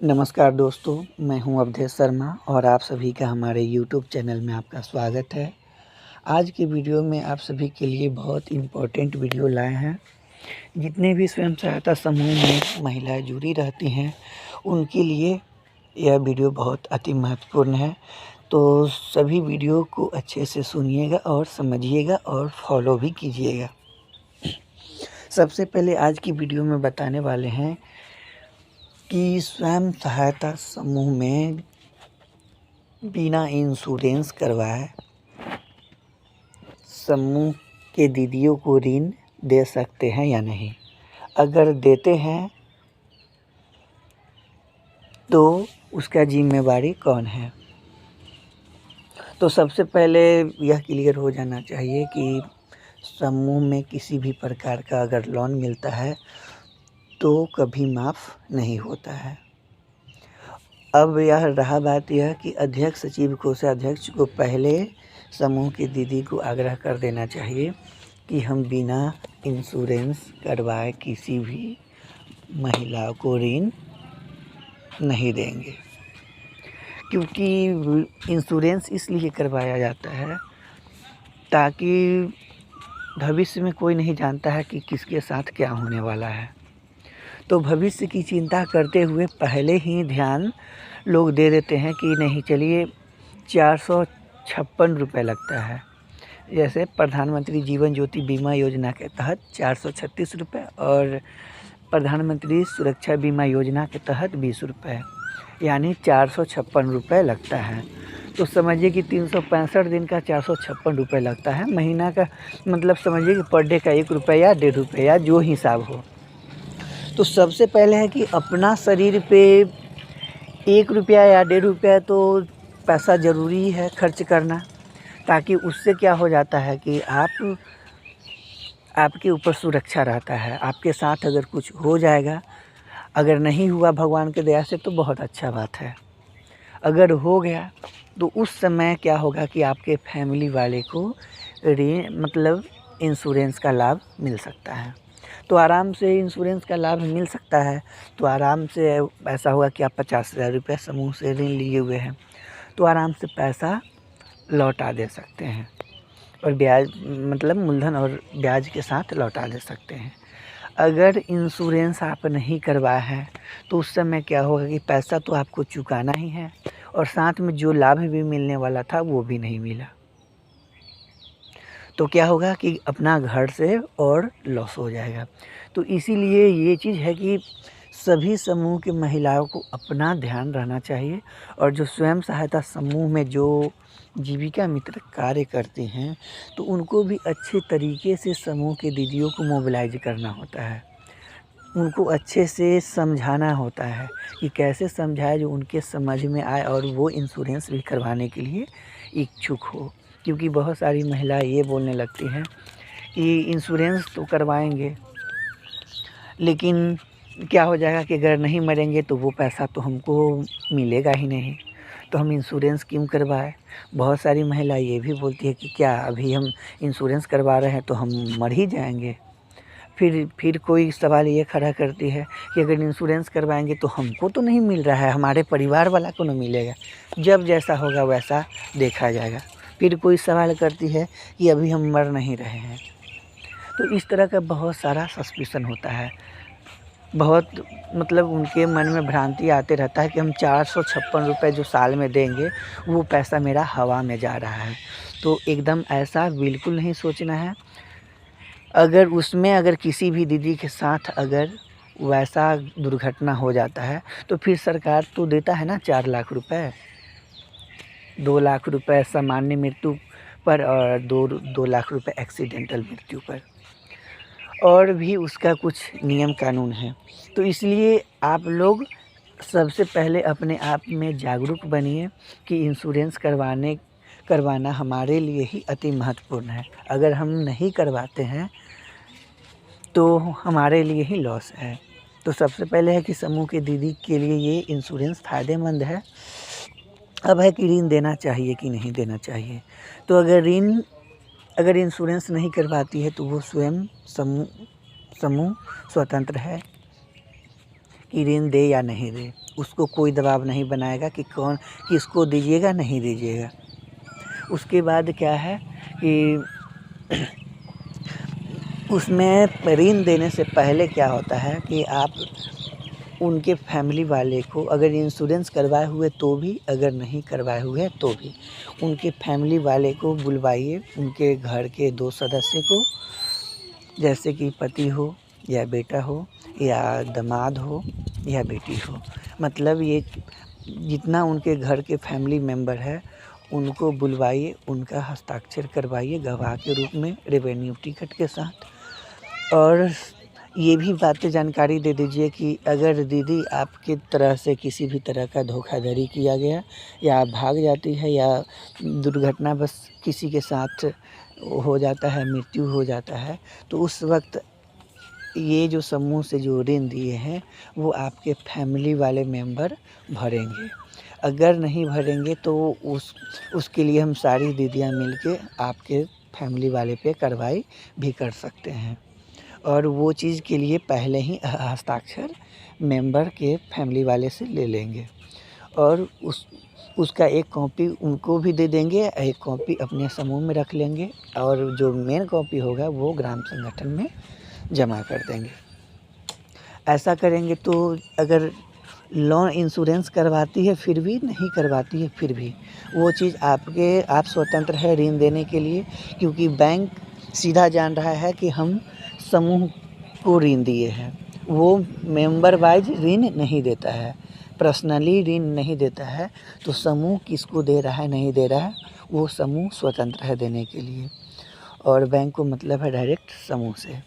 नमस्कार दोस्तों, मैं हूं अवधेश शर्मा और आप सभी का हमारे यूट्यूब चैनल में आपका स्वागत है। आज की वीडियो में आप सभी के लिए बहुत इम्पोर्टेंट वीडियो लाए हैं। जितने भी स्वयं सहायता समूह में महिलाएं जुड़ी रहती हैं, उनके लिए यह वीडियो बहुत अति महत्वपूर्ण है। तो सभी वीडियो को अच्छे से सुनिएगा और समझिएगा और फॉलो भी कीजिएगा। सबसे पहले आज की वीडियो में बताने वाले हैं कि स्वयं सहायता समूह में बिना इंश्योरेंस करवाए समूह के दीदियों को ऋण दे सकते हैं या नहीं। अगर देते हैं तो उसका जिम्मेवारी कौन है। तो सबसे पहले यह क्लियर हो जाना चाहिए कि समूह में किसी भी प्रकार का अगर लोन मिलता है तो कभी माफ़ नहीं होता है। अब यह रहा बात यह कि अध्यक्ष सचिव कोषाध्यक्ष को पहले समूह की दीदी को आग्रह कर देना चाहिए कि हम बिना इंश्योरेंस करवाए किसी भी महिला को ऋण नहीं देंगे, क्योंकि इंश्योरेंस इसलिए करवाया जाता है ताकि भविष्य में कोई नहीं जानता है कि किसके साथ क्या होने वाला है। तो भविष्य की चिंता करते हुए पहले ही ध्यान लोग दे देते हैं कि नहीं, चलिए 456 रुपये लगता है। जैसे प्रधानमंत्री जीवन ज्योति बीमा योजना के तहत 436 रुपये और प्रधानमंत्री सुरक्षा बीमा योजना के तहत 20 रुपये, यानी 456 रुपये लगता है। तो समझिए कि 365 दिन का 456 रुपये लगता है। महीना का मतलब समझिए कि पर डे का 1 रुपया या 1.5 रुपये या जो हिसाब हो। तो सबसे पहले है कि अपना शरीर पे 1 रुपया या 1.5 रुपया तो पैसा ज़रूरी है खर्च करना, ताकि उससे क्या हो जाता है कि आपके ऊपर सुरक्षा रहता है। आपके साथ अगर कुछ हो जाएगा, अगर नहीं हुआ भगवान के दया से तो बहुत अच्छा बात है। अगर हो गया तो उस समय क्या होगा कि आपके फैमिली वाले को मतलब इंश्योरेंस का लाभ मिल सकता है। तो आराम से इंश्योरेंस का लाभ मिल सकता है। तो आराम से ऐसा होगा कि आप 50,000 रुपये समूह से ऋण लिए हुए हैं तो आराम से पैसा लौटा दे सकते हैं और ब्याज मतलब मूलधन और ब्याज के साथ लौटा दे सकते हैं। अगर इंश्योरेंस आप नहीं करवाए हैं तो उस समय क्या होगा कि पैसा तो आपको चुकाना ही है और साथ में जो लाभ भी मिलने वाला था वो भी नहीं मिला। तो क्या होगा कि अपना घर से और लॉस हो जाएगा। तो इसीलिए ये चीज़ है कि सभी समूह की महिलाओं को अपना ध्यान रहना चाहिए और जो स्वयं सहायता समूह में जो जीविका मित्र कार्य करते हैं तो उनको भी अच्छे तरीके से समूह के दीदियों को मोबिलाइज करना होता है। उनको अच्छे से समझाना होता है कि कैसे समझाए जो उनके समझ में आए और वो इंश्योरेंस भी करवाने के लिए इच्छुक हो। क्योंकि बहुत सारी महिलाएं ये बोलने लगती हैं कि इंश्योरेंस तो करवाएंगे, लेकिन क्या हो जाएगा कि अगर नहीं मरेंगे तो वो पैसा तो हमको मिलेगा ही नहीं, तो हम इंश्योरेंस क्यों करवाएं। बहुत सारी महिलाएं ये भी बोलती है कि क्या अभी हम इंश्योरेंस करवा रहे हैं तो हम मर ही जाएंगे। फिर कोई सवाल ये खड़ा करती है कि अगर इंश्योरेंस करवाएंगे तो हमको तो नहीं मिल रहा है, हमारे परिवार वाला को नहीं मिलेगा। जब जैसा होगा वैसा देखा जाएगा। फिर कोई सवाल करती है कि अभी हम मर नहीं रहे हैं। तो इस तरह का बहुत सारा सस्पिशन होता है। बहुत मतलब उनके मन में भ्रांति आते रहता है कि हम 456 रुपये जो साल में देंगे वो पैसा मेरा हवा में जा रहा है। तो एकदम ऐसा बिल्कुल नहीं सोचना है। अगर किसी भी दीदी के साथ अगर वैसा दुर्घटना हो जाता है तो फिर सरकार तो देता है ना 4 लाख रुपए, 2 लाख रुपए सामान्य मृत्यु पर और 2 लाख रुपए एक्सीडेंटल मृत्यु पर, और भी उसका कुछ नियम कानून है। तो इसलिए आप लोग सबसे पहले अपने आप में जागरूक बनिए कि इंश्योरेंस करवाना हमारे लिए ही अति महत्वपूर्ण है। अगर हम नहीं करवाते हैं तो हमारे लिए ही लॉस है। तो सबसे पहले है कि समूह की दीदी के लिए ये इंश्योरेंस फ़ायदेमंद है। अब है कि ऋण देना चाहिए कि नहीं देना चाहिए। तो अगर इंश्योरेंस नहीं करवाती है तो वो स्वयं समूह स्वतंत्र है कि ऋण दे या नहीं दे। उसको कोई दबाव नहीं बनाएगा कि कौन किसको दीजिएगा नहीं दीजिएगा। उसके बाद क्या है कि उसमें ऋण देने से पहले क्या होता है कि आप उनके फैमिली वाले को अगर इंश्योरेंस करवाए हुए तो भी, अगर नहीं करवाए हुए तो भी, उनके फैमिली वाले को बुलवाइए, उनके घर के 2 सदस्य को, जैसे कि पति हो या बेटा हो या दामाद हो या बेटी हो। मतलब ये जितना उनके घर के फैमिली मेंबर है उनको बुलवाइए, उनका हस्ताक्षर करवाइए गवाह के रूप में रेवेन्यू टिकट के साथ। और ये भी बातें जानकारी दे दीजिए कि अगर दीदी आपकी तरह से किसी भी तरह का धोखाधड़ी किया गया या भाग जाती है या दुर्घटना बस किसी के साथ हो जाता है, मृत्यु हो जाता है, तो उस वक्त ये जो समूह से जो ऋण दिए हैं वो आपके फैमिली वाले मेंबर भरेंगे। अगर नहीं भरेंगे तो उसके लिए हम सारी दीदियाँ मिलके आपके फैमिली वाले पे कार्रवाई भी कर सकते हैं। और वो चीज़ के लिए पहले ही हस्ताक्षर मेंबर के फैमिली वाले से ले लेंगे और उसका एक कॉपी उनको भी दे देंगे, एक कॉपी अपने समूह में रख लेंगे और जो मेन कॉपी होगा वो ग्राम संगठन में जमा कर देंगे। ऐसा करेंगे तो अगर लोन इंश्योरेंस करवाती है फिर भी, नहीं करवाती है फिर भी, वो चीज़ आप स्वतंत्र है ऋण देने के लिए, क्योंकि बैंक सीधा जान रहा है कि हम समूह को ऋण दिए हैं। वो मेंबर वाइज ऋण नहीं देता है, पर्सनली ऋण नहीं देता है। तो समूह किसको दे रहा है नहीं दे रहा है, वो समूह स्वतंत्र है देने के लिए और बैंक को मतलब है डायरेक्ट समूह से।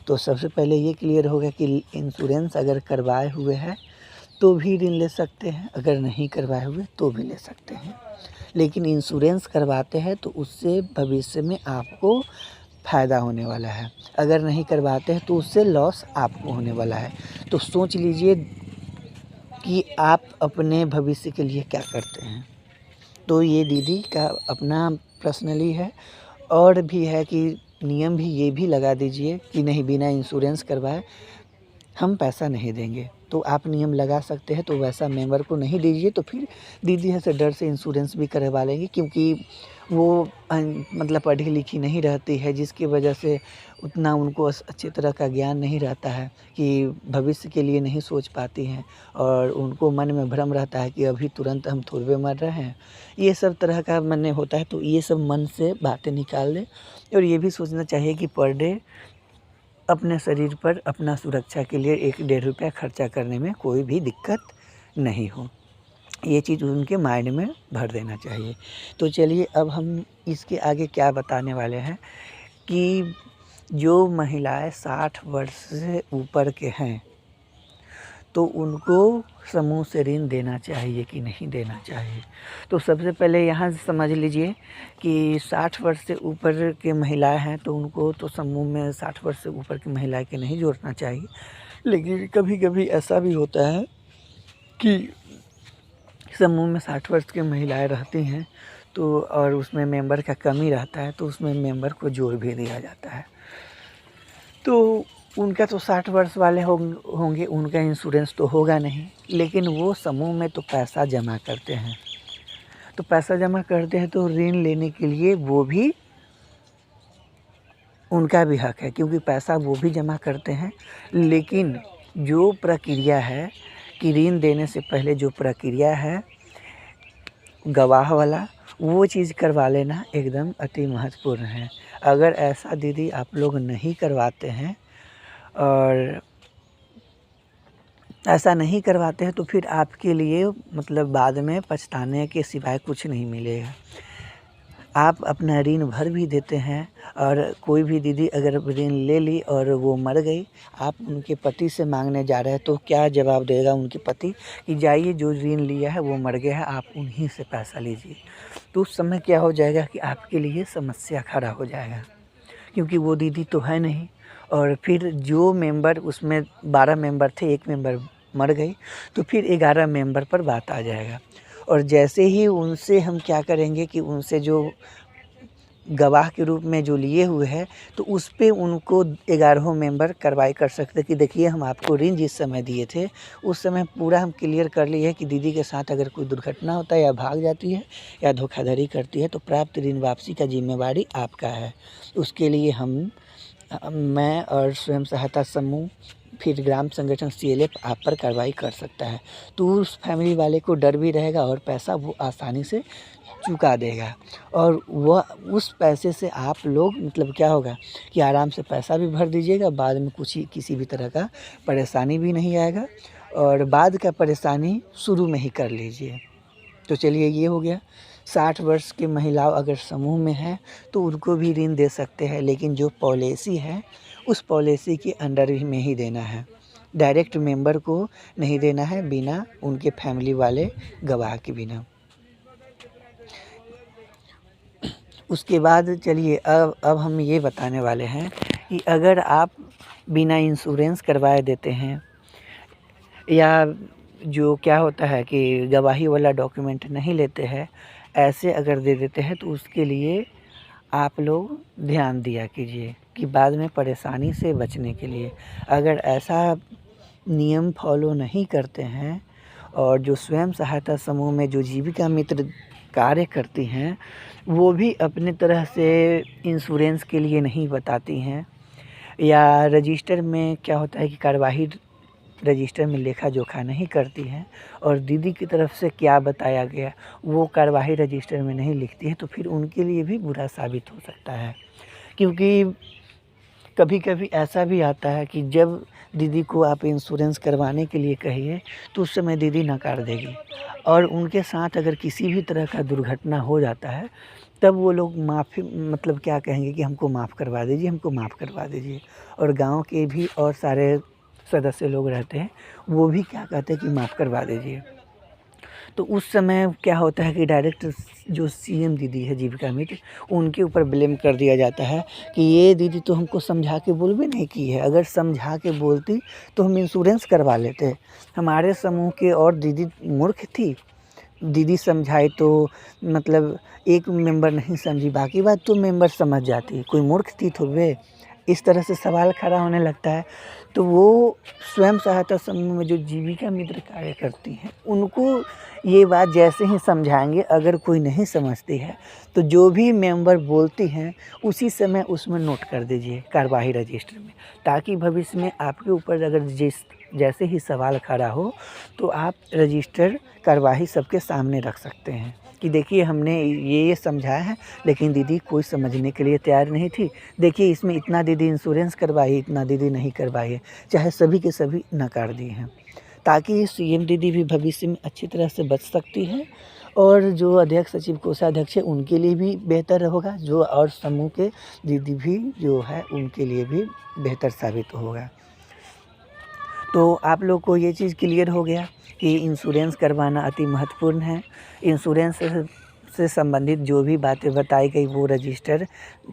तो सबसे पहले ये क्लियर होगा कि इंश्योरेंस अगर करवाए हुए है तो भी ऋण ले सकते हैं, अगर नहीं करवाए हुए तो भी ले सकते हैं। लेकिन इंश्योरेंस करवाते हैं तो उससे भविष्य में आपको फ़ायदा होने वाला है, अगर नहीं करवाते हैं तो उससे लॉस आपको होने वाला है। तो सोच लीजिए कि आप अपने भविष्य के लिए क्या करते हैं। तो ये दीदी का अपना पर्सनली है। और भी है कि नियम भी ये भी लगा दीजिए कि नहीं, बिना इंश्योरेंस करवाए हम पैसा नहीं देंगे। तो आप नियम लगा सकते हैं। तो वैसा मेंबर को नहीं दीजिए, तो फिर दीदी ऐसे डर से इंश्योरेंस भी करवा लेंगी, क्योंकि वो मतलब पढ़ी लिखी नहीं रहती है, जिसकी वजह से उतना उनको अच्छी तरह का ज्ञान नहीं रहता है कि भविष्य के लिए नहीं सोच पाती हैं और उनको मन में भ्रम रहता है कि अभी तुरंत हम थोड़े मर रहे हैं। ये सब तरह का मन में होता है। तो ये सब मन से बातें निकाल दें और ये भी सोचना चाहिए कि पर डे अपने शरीर पर अपना सुरक्षा के लिए 1-1.5 रुपया खर्चा करने में कोई भी दिक्कत नहीं हो। ये चीज़ उनके माइंड में भर देना चाहिए। तो चलिए अब हम इसके आगे क्या बताने वाले हैं कि जो महिलाएं 60 वर्ष से ऊपर के हैं तो उनको समूह से ऋण देना चाहिए कि नहीं देना चाहिए। तो सबसे पहले यहाँ से समझ लीजिए कि 60 वर्ष से ऊपर के महिलाएं हैं तो उनको तो समूह में 60 वर्ष से ऊपर की महिलाएं के नहीं जोड़ना चाहिए। लेकिन कभी कभी ऐसा भी होता है कि समूह में 60 वर्ष की महिलाएं रहती हैं तो और उसमें मेंबर का कमी रहता है, तो उसमें मेंबर को जोड़ भी दिया जाता है। तो उनका तो 60 वर्ष वाले होंगे, उनका इंश्योरेंस तो होगा नहीं, लेकिन वो समूह में तो पैसा जमा करते हैं। तो पैसा जमा करते हैं तो ऋण लेने के लिए वो भी, उनका भी हक है, क्योंकि पैसा वो भी जमा करते हैं। लेकिन जो प्रक्रिया है कि ऋण देने से पहले जो प्रक्रिया है गवाह वाला, वो चीज़ करवा लेना एकदम अति महत्वपूर्ण है। अगर ऐसा दीदी आप लोग नहीं करवाते हैं और ऐसा नहीं करवाते हैं तो फिर आपके लिए मतलब बाद में पछताने के सिवाय कुछ नहीं मिलेगा। आप अपना ऋण भर भी देते हैं और कोई भी दीदी अगर ऋण ले ली और वो मर गई, आप उनके पति से मांगने जा रहे हैं तो क्या जवाब देगा उनके पति कि जाइए जो ऋण लिया है वो मर गया है, आप उन्हीं से पैसा लीजिए। तो उस समय क्या हो जाएगा कि आपके लिए समस्या खड़ा हो जाएगा, क्योंकि वो दीदी तो है नहीं। और फिर जो मेंबर, उसमें 12 मेंबर थे, 1 मेंबर मर गई, तो फिर 11 मेंबर पर बात आ जाएगा। और जैसे ही उनसे हम क्या करेंगे कि उनसे जो गवाह के रूप में जो लिए हुए हैं, तो उस पे उनको 11 मेंबर कार्रवाई कर सकते हैं कि देखिए हम आपको ऋण जिस समय दिए थे उस समय पूरा हम क्लियर कर लिए है कि दीदी के साथ अगर कोई दुर्घटना होता है या भाग जाती है या धोखाधड़ी करती है तो प्राप्त ऋण वापसी का जिम्मेवारी आपका है। उसके लिए मैं और स्वयं सहायता समूह फिर ग्राम संगठन CLF आप पर कार्रवाई कर सकता है। तो उस फैमिली वाले को डर भी रहेगा और पैसा वो आसानी से चुका देगा और वह उस पैसे से आप लोग मतलब क्या होगा कि आराम से पैसा भी भर दीजिएगा, बाद में किसी भी तरह का परेशानी भी नहीं आएगा और बाद का परेशानी शुरू में ही कर लीजिए। तो चलिए ये हो गया। 60 वर्ष की महिलाओं अगर समूह में है तो उनको भी ऋण दे सकते हैं, लेकिन जो पॉलिसी है उस पॉलिसी के अंडर ही में ही देना है, डायरेक्ट मेंबर को नहीं देना है बिना उनके फैमिली वाले गवाह के बिना। उसके बाद चलिए अब हम ये बताने वाले हैं कि अगर आप बिना इंश्योरेंस करवाए देते हैं या जो क्या होता है कि गवाही वाला डॉक्यूमेंट नहीं लेते हैं, ऐसे अगर दे देते हैं तो उसके लिए आप लोग ध्यान दिया कीजिए कि बाद में परेशानी से बचने के लिए अगर ऐसा नियम फॉलो नहीं करते हैं और जो स्वयं सहायता समूह में जो जीविका मित्र कार्य करती हैं वो भी अपने तरह से इंश्योरेंस के लिए नहीं बताती हैं या रजिस्टर में क्या होता है कि कार्यवाही रजिस्टर में लेखा जोखा नहीं करती हैं और दीदी की तरफ से क्या बताया गया वो कार्यवाही रजिस्टर में नहीं लिखती है, तो फिर उनके लिए भी बुरा साबित हो सकता है। क्योंकि कभी कभी ऐसा भी आता है कि जब दीदी को आप इंश्योरेंस करवाने के लिए कहिए तो उस समय दीदी नकार देगी और उनके साथ अगर किसी भी तरह का दुर्घटना हो जाता है तब वो लोग माफ़ी मतलब क्या कहेंगे कि हमको माफ़ करवा दीजिए, हमको माफ़ करवा दीजिए। और गांव के भी और सारे सदस्य लोग रहते हैं वो भी क्या कहते हैं कि माफ़ करवा दीजिए। तो उस समय क्या होता है कि डायरेक्ट जो CM दीदी है जीविका मित्र उनके ऊपर ब्लेम कर दिया जाता है कि ये दीदी तो हमको समझा के बोल भी नहीं की है, अगर समझा के बोलती तो हम इंश्योरेंस करवा लेते। हमारे समूह के और दीदी मूर्ख थी, दीदी समझाई तो मतलब एक मेंबर नहीं समझी, बाकी बात तो मेंबर समझ जाती, कोई मूर्ख थी तो वे इस तरह से सवाल खड़ा होने लगता है। तो वो स्वयं सहायता समूह में जो जीविका मित्र कार्य करती हैं उनको ये बात जैसे ही समझाएंगे, अगर कोई नहीं समझती है तो जो भी मेंबर बोलती हैं उसी समय उसमें नोट कर दीजिए कार्यवाही रजिस्टर में, ताकि भविष्य में आपके ऊपर अगर जैसे ही सवाल खड़ा हो तो आप रजिस्टर कार्यवाही सबके सामने रख सकते हैं कि देखिए हमने ये समझाया है लेकिन दीदी कोई समझने के लिए तैयार नहीं थी, देखिए इसमें इतना दीदी इंश्योरेंस करवाई, इतना दीदी नहीं करवाई है, चाहे सभी के सभी नकार दिए हैं, ताकि CM दीदी भी भविष्य में अच्छी तरह से बच सकती है और जो अध्यक्ष सचिव कोषाध्यक्ष है उनके लिए भी बेहतर होगा, जो और समूह के दीदी भी जो है उनके लिए भी बेहतर साबित होगा। तो आप लोग को ये चीज़ क्लियर हो गया कि इंश्योरेंस करवाना अति महत्वपूर्ण है। इंश्योरेंस से संबंधित जो भी बातें बताई गई वो रजिस्टर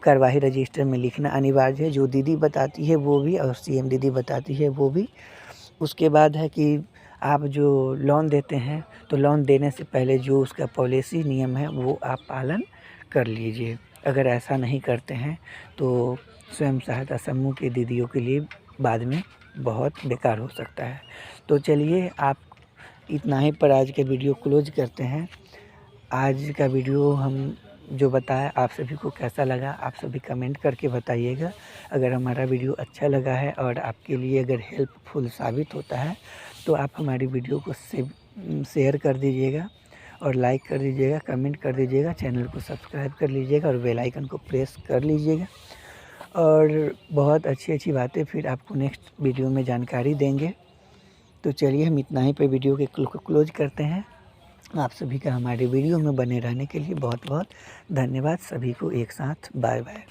कार्यवाही रजिस्टर में लिखना अनिवार्य है, जो दीदी बताती है वो भी और CM दीदी बताती है वो भी। उसके बाद है कि आप जो लोन देते हैं तो लोन देने से पहले जो उसका पॉलिसी नियम है वो आप पालन कर लीजिए। अगर ऐसा नहीं करते हैं तो स्वयं सहायता समूह के दीदियों के लिए बाद में बहुत बेकार हो सकता है। तो चलिए आप इतना ही पर आज के वीडियो क्लोज करते हैं। आज का वीडियो हम जो बताया आप सभी को कैसा लगा आप सभी कमेंट करके बताइएगा। अगर हमारा वीडियो अच्छा लगा है और आपके लिए अगर हेल्पफुल साबित होता है तो आप हमारी वीडियो को शेयर कर दीजिएगा और लाइक कर दीजिएगा, कमेंट कर दीजिएगा, चैनल को सब्सक्राइब कर लीजिएगा और बेल आइकन को प्रेस कर लीजिएगा। और बहुत अच्छी बातें फिर आपको नेक्स्ट वीडियो में जानकारी देंगे। तो चलिए हम इतना ही पे वीडियो के क्लोज करते हैं। आप सभी का हमारे वीडियो में बने रहने के लिए बहुत बहुत धन्यवाद। सभी को एक साथ बाय बाय।